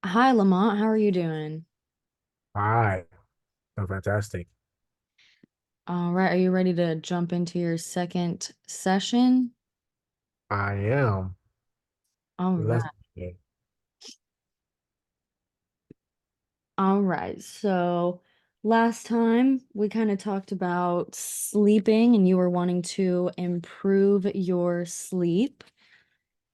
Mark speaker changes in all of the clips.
Speaker 1: Hi, Lamont. How are you doing?
Speaker 2: Hi, oh, fantastic.
Speaker 1: All right. Are you ready to jump into your second session?
Speaker 2: I am.
Speaker 1: All
Speaker 2: Let's
Speaker 1: right. All right. So last time we kind of talked about sleeping and you were wanting to improve your sleep.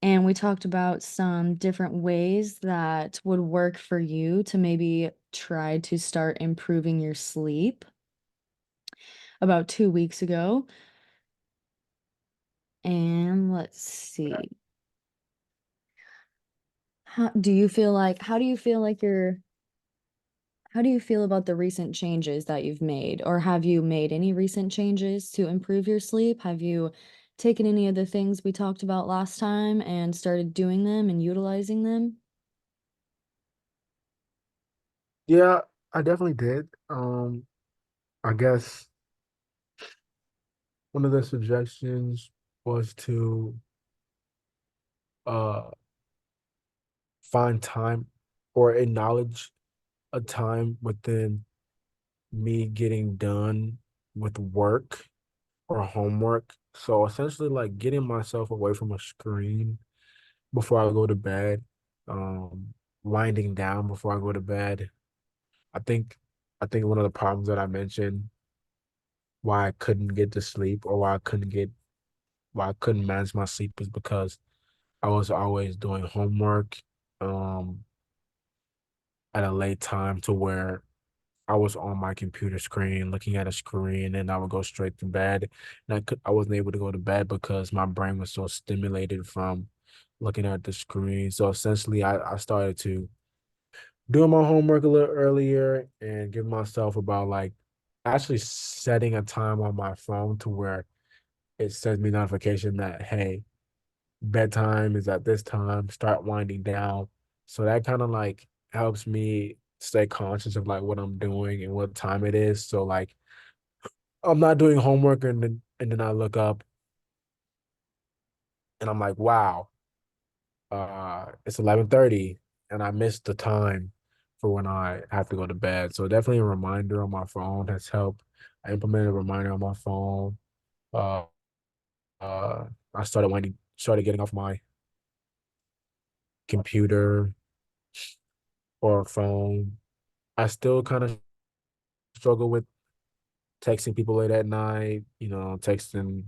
Speaker 1: And we talked about some different ways that would work for you to maybe try to start improving your sleep about 2 weeks ago. And let's see. How do you feel like how do you feel about the recent changes that you've made? Or have you made any recent changes to improve your sleep? Have you taken any of the things we talked about last time and started doing them and utilizing them?
Speaker 2: Yeah, I definitely did. I guess one of the suggestions was to uh find time or acknowledge a time within me getting done with work or homework. So essentially like getting myself away from a screen before I go to bed, um, winding down before I go to bed. I think I think one of the problems that I mentioned why I couldn't get to sleep or why I couldn't manage my sleep is because I was always doing homework um at a late time to where I was on my computer screen looking at a screen and I would go straight to bed. And I wasn't able to go to bed because my brain was so stimulated from looking at the screen. So essentially I started to doing my homework a little earlier and give myself about like actually setting a time on my phone to where it sends me notification that, hey, bedtime is at this time, start winding down. So that kind of like helps me stay conscious of like what I'm doing and what time it is. So like I'm not doing homework and then I look up and I'm like, wow, it's 11:30 and I missed the time for when I have to go to bed. So definitely a reminder on my phone has helped. I implemented a reminder on my phone. Uh, I started getting off my computer or phone. I still kind of struggle with texting people late at night, texting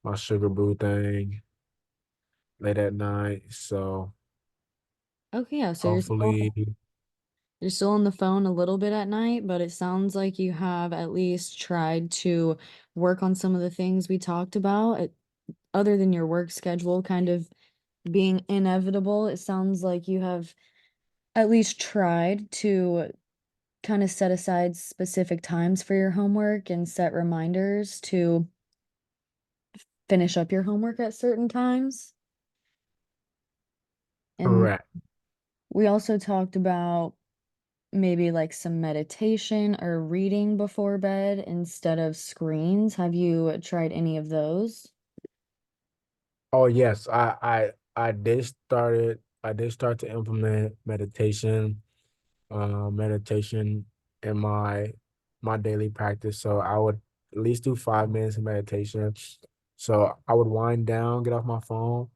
Speaker 2: my sugar boo thing late at night. So
Speaker 1: Okay, yeah, so
Speaker 2: hopefully,
Speaker 1: you're still on the phone a little bit at night, but it sounds like you have at least tried to work on some of the things we talked about. Other than your work schedule kind of being inevitable, it sounds like you have at least tried to kind of set aside specific times for your homework and set reminders to finish up your homework at certain times. And
Speaker 2: correct.
Speaker 1: we also talked about maybe like some meditation or reading before bed instead of screens. Have you tried any of those?
Speaker 2: Oh yes, I did start to implement meditation in my daily practice. So I would at least do 5 minutes of meditation. So I would wind down, get off my phone,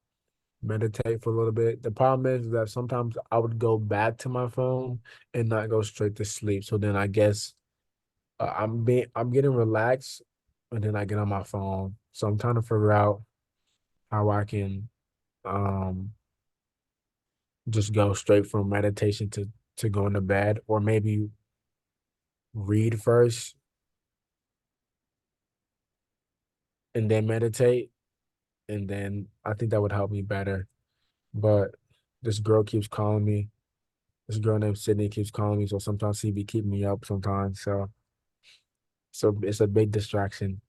Speaker 2: meditate for a little bit. The problem is that sometimes I would go back to my phone and not go straight to sleep. So then I guess I'm getting relaxed, and then I get on my phone. So I'm trying to figure out how I can um just go straight from meditation to going to bed, or maybe read first and then meditate, and then I think that would help me better. But this girl keeps calling me. This girl named Sydney keeps calling me, so sometimes she be keeping me up sometimes. So it's a big distraction,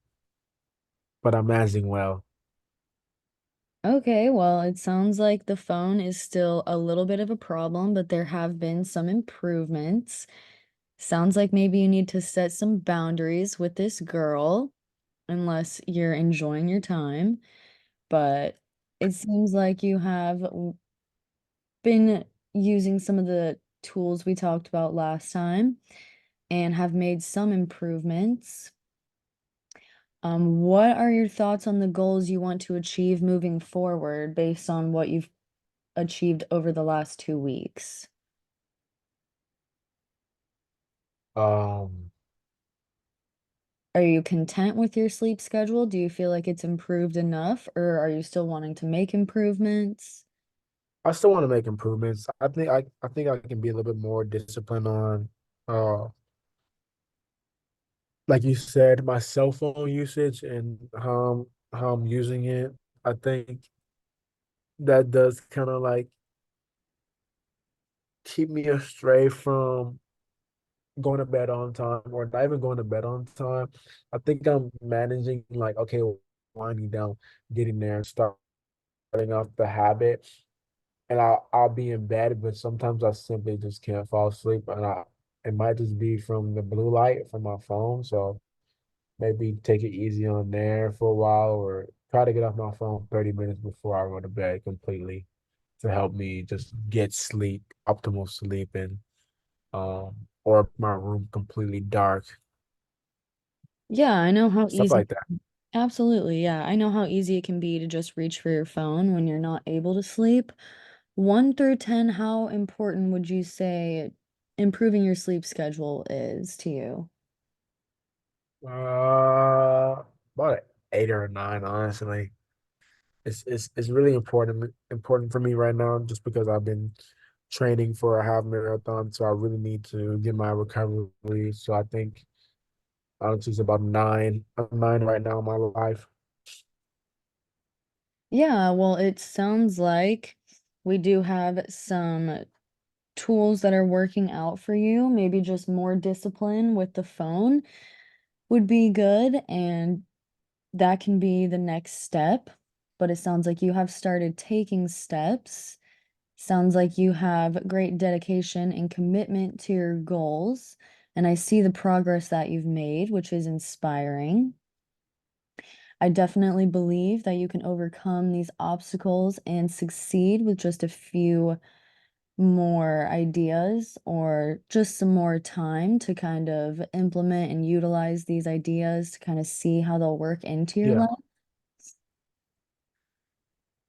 Speaker 2: but I'm managing well.
Speaker 1: Okay, well, it sounds like the phone is still a little bit of a problem, but there have been some improvements. Sounds like maybe you need to set some boundaries with this girl, unless you're enjoying your time. But it seems like you have been using some of the tools we talked about last time and have made some improvements. What are your thoughts on the goals you want to achieve moving forward based on what you've achieved over the last 2 weeks?
Speaker 2: Um,
Speaker 1: Are you content with your sleep schedule? Do you feel like it's improved enough, or are you still wanting to make improvements?
Speaker 2: I still want to make improvements. I think I can be a little bit more disciplined on uh like you said, my cell phone usage and how I'm using it. I think that does kind of like keep me astray from going to bed on time or not even going to bed on time. I think I'm managing like okay, winding down, getting there and starting off the habit. And I'll be in bed, but sometimes I simply just can't fall asleep. And I it might just be from the blue light from my phone. So maybe take it easy on there for a while or try to get off my phone 30 minutes before I go to bed completely to help me just get sleep, optimal sleep and or my room completely dark,
Speaker 1: Yeah, I know how
Speaker 2: stuff
Speaker 1: easy.
Speaker 2: like that.
Speaker 1: Absolutely, yeah. I know how easy it can be to just reach for your phone when you're not able to sleep. 1 through 10, how important would you say improving your sleep schedule is to you?
Speaker 2: About an 8 or 9, honestly. It's really important for me right now just because I've been training for a half marathon, so I really need to get my recovery. So I think honestly it's about 9. I'm 9 right now in my life.
Speaker 1: Yeah, well, it sounds like we do have some tools that are working out for you. Maybe just more discipline with the phone would be good, and that can be the next step. But it sounds like you have started taking steps. Sounds like you have great dedication and commitment to your goals. And I see the progress that you've made, which is inspiring. I definitely believe that you can overcome these obstacles and succeed with just a few more ideas or just some more time to kind of implement and utilize these ideas to kind of see how they'll work into your
Speaker 2: Yeah.
Speaker 1: life.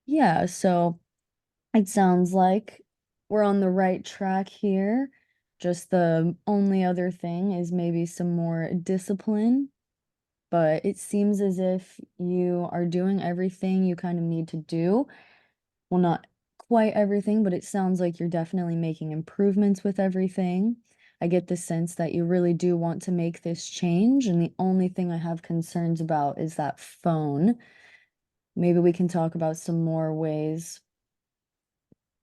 Speaker 1: Yeah, so it sounds like we're on the right track here. Just the only other thing is maybe some more discipline, but it seems as if you are doing everything you kind of need to do. Well, not quite everything, but it sounds like you're definitely making improvements with everything. I get the sense that you really do want to make this change, and the only thing I have concerns about is that phone. Maybe we can talk about some more ways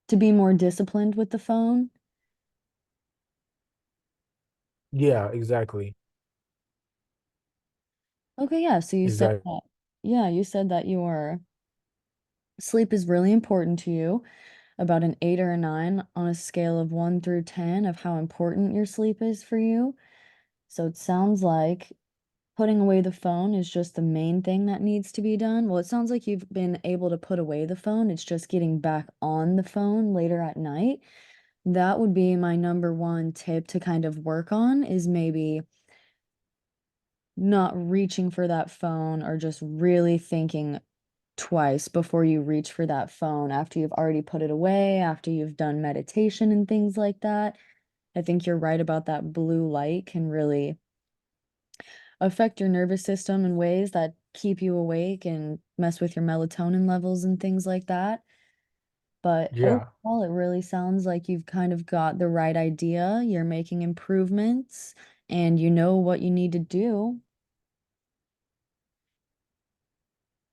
Speaker 1: to be more disciplined with the phone.
Speaker 2: Yeah, exactly.
Speaker 1: Okay, yeah, so you said
Speaker 2: Exactly.
Speaker 1: that. Yeah, you said that your sleep is really important to you, about an 8 or a 9 on a scale of 1 through 10 of how important your sleep is for you. So it sounds like putting away the phone is just the main thing that needs to be done. Well, it sounds like you've been able to put away the phone. It's just getting back on the phone later at night. That would be my number one tip to kind of work on is maybe not reaching for that phone or just really thinking twice before you reach for that phone after you've already put it away, after you've done meditation and things like that. I think you're right about that blue light can really affect your nervous system in ways that keep you awake and mess with your melatonin levels and things like that. But
Speaker 2: Yeah.
Speaker 1: overall, it really sounds like you've kind of got the right idea. You're making improvements and you know what you need to do.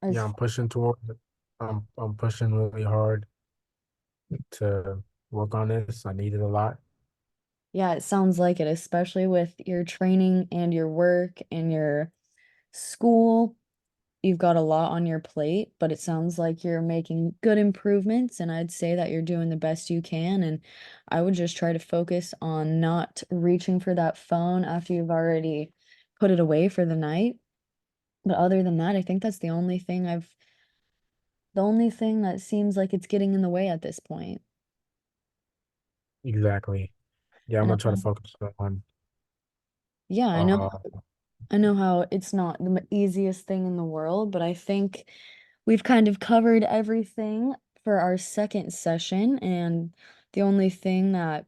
Speaker 2: Yeah,
Speaker 1: As
Speaker 2: I'm pushing towards it. I'm pushing really hard to work on this. I need it a lot.
Speaker 1: yeah, it sounds like it, especially with your training and your work and your school. You've got a lot on your plate, but it sounds like you're making good improvements, and I'd say that you're doing the best you can. And I would just try to focus on not reaching for that phone after you've already put it away for the night. But other than that, I think that's the only thing that seems like it's getting in the way at this point.
Speaker 2: Exactly. Yeah, I'm
Speaker 1: And
Speaker 2: gonna try to focus on
Speaker 1: yeah,
Speaker 2: uh
Speaker 1: I know how it's not the easiest thing in the world, but I think we've kind of covered everything for our second session, and the only thing that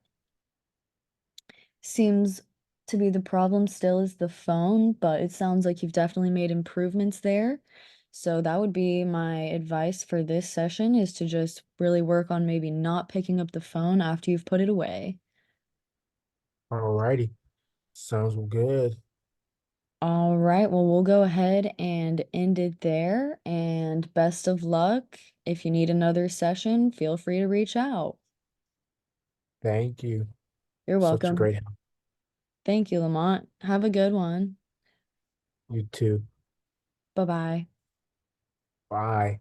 Speaker 1: seems to be the problem still is the phone, but it sounds like you've definitely made improvements there. So that would be my advice for this session is to just really work on maybe not picking up the phone after you've put it away.
Speaker 2: alrighty. Sounds good.
Speaker 1: All right, well, we'll go ahead and end it there, and best of luck. If you need another session, feel free to reach out.
Speaker 2: Thank you.
Speaker 1: You're
Speaker 2: Such a
Speaker 1: welcome.
Speaker 2: great help.
Speaker 1: Thank you, Lamont. Have a good one.
Speaker 2: You too.
Speaker 1: Bye-bye.
Speaker 2: Bye.